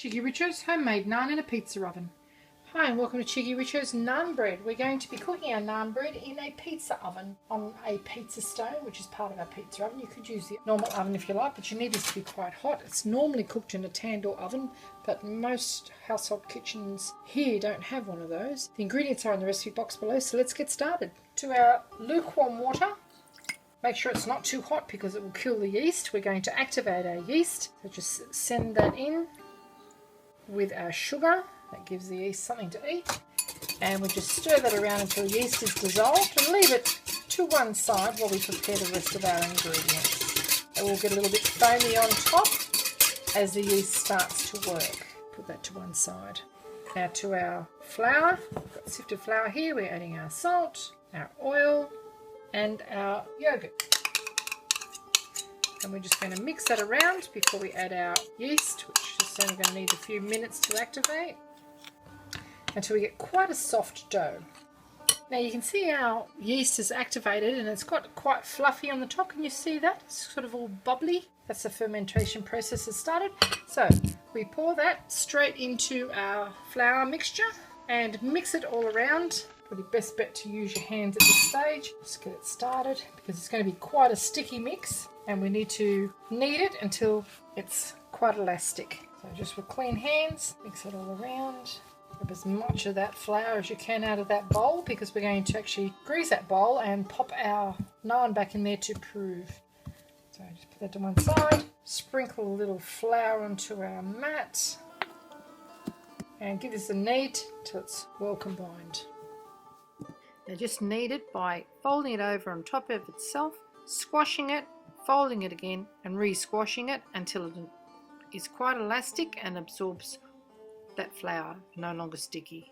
Cheekyricho's homemade naan in a pizza oven. Hi and welcome to Cheekyricho's Naan Bread. We're going to be cooking our naan bread in a pizza oven on a pizza stone, which is part of our pizza oven. You could use the normal oven if you like, but you need this to be quite hot. It's normally cooked in a tandoor oven, but most household kitchens here don't have one of those. The ingredients are in the recipe box below, so let's get started. To our lukewarm water, make sure it's not too hot because it will kill the yeast. We're going to activate our yeast, so just send that in with our sugar. That gives the yeast something to eat, and we just stir that around until the yeast is dissolved and leave it to one side while we prepare the rest of our ingredients. It will get a little bit foamy on top as the yeast starts to work. Put that to one side. Now to our flour. We've got sifted flour here. We're adding our salt, our oil and our yogurt. And we're just going to mix that around before we add our yeast, which is only going to need a few minutes to activate, until we get quite a soft dough. Now you can see our yeast is activated and it's got quite fluffy on the top. Can you see that? It's sort of all bubbly. That's the fermentation process has started. So we pour that straight into our flour mixture and mix it all around. Probably best bet to use your hands at this stage. Just get it started because it's going to be quite a sticky mix and we need to knead it until it's quite elastic. So just with clean hands, mix it all around. Grab as much of that flour as you can out of that bowl because we're going to actually grease that bowl and pop our naan back in there to prove. So just put that to one side, sprinkle a little flour onto our mat and give this a knead till it's well combined. Now just knead it by folding it over on top of itself, squashing it, folding it again and re-squashing it until it is quite elastic and absorbs that flour, no longer sticky.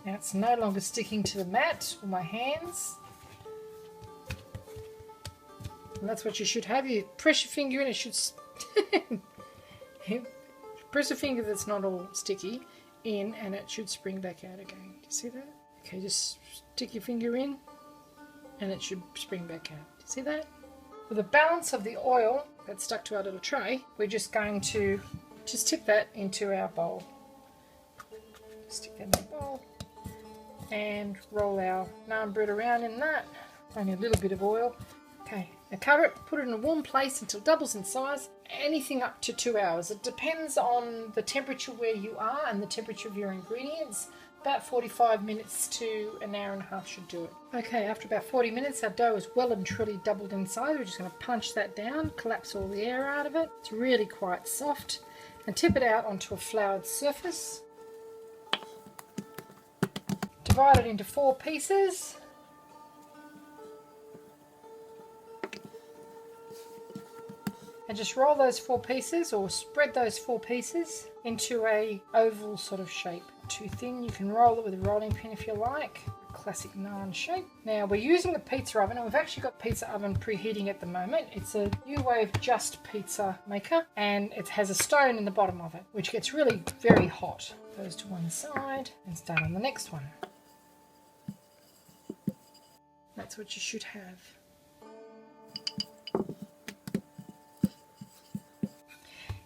Now it's no longer sticking to the mat or my hands. And that's what you should have. You press your finger in, it should press a finger that's not all sticky in and it should spring back out again. Do you see that? Okay, just stick your finger in and it should spring back out. Do you see that? For the balance of the oil that's stuck to our little tray, we're just going to just tip that into our bowl. Stick that in the bowl and roll our naan bread around in that. Only a little bit of oil. Okay, now cover it, put it in a warm place until it doubles in size. Anything up to 2 hours. It depends on the temperature where you are and the temperature of your ingredients. About 45 minutes to an hour and a half should do it. Okay, after about 40 minutes, our dough is well and truly doubled in size. We're just going to punch that down, collapse all the air out of it. It's really quite soft. And tip it out onto a floured surface. Divide it into 4 pieces. And just roll those 4 pieces or spread those 4 pieces into a oval sort of shape. Too thin, you can roll it with a rolling pin if you like. Classic naan shape. Now we're using the pizza oven and we've actually got pizza oven preheating at the moment. It's a new wave Just pizza maker and it has a stone in the bottom of it which gets really very hot. Those to one side and start on the next one. That's what you should have.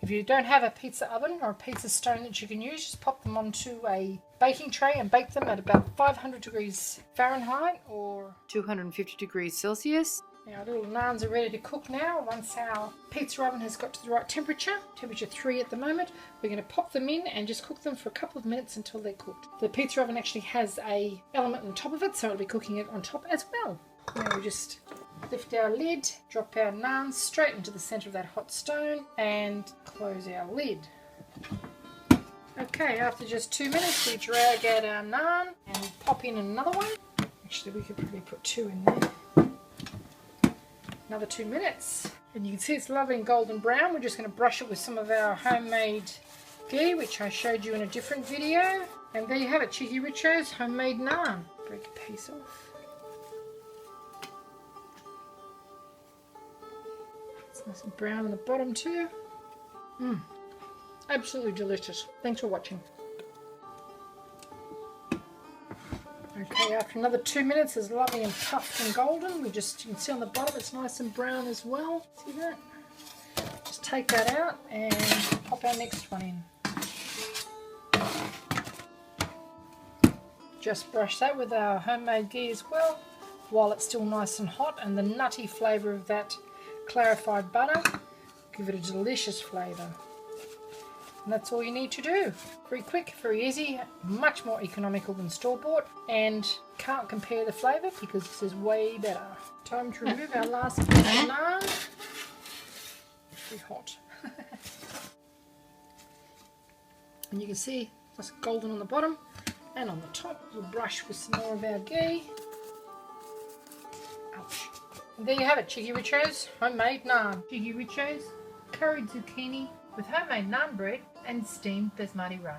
If you don't have a pizza oven or a pizza stone that you can use, just pop them onto a baking tray and bake them at about 500 degrees Fahrenheit or 250 degrees Celsius. Now our little naans are ready to cook now. Once our pizza oven has got to the right temperature 3 at the moment, we're going to pop them in and just cook them for a couple of minutes until they're cooked. The pizza oven actually has an element on top of it, so it'll be cooking it on top as well. Now we just lift our lid, drop our naans straight into the centre of that hot stone and close our lid. Okay, after just 2 minutes we drag out our naan and pop in another one. Actually we could probably put 2 in there. Another 2 minutes. And you can see it's lovely and golden brown. We're just going to brush it with some of our homemade ghee, which I showed you in a different video. And there you have it, Cheekyricho's homemade naan. Break a piece off. Nice and brown on the bottom too. Absolutely delicious. Thanks for watching. Okay, after another 2 minutes, it's lovely and puffed and golden. You can see on the bottom it's nice and brown as well. See that? Just take that out and pop our next one in. Just brush that with our homemade ghee as well while it's still nice and hot, and the nutty flavour of that clarified butter give it a delicious flavour. And that's all you need to do. Very quick, very easy, much more economical than store-bought, and can't compare the flavour because this is way better. Time to remove our last piece of naan. Very hot. And you can see it's golden on the bottom and on the top. We'll brush with some more of our ghee. Ouch. And there you have it, cheekyricho's homemade naan. Cheekyricho's curried zucchini with homemade naan bread and steamed basmati rice.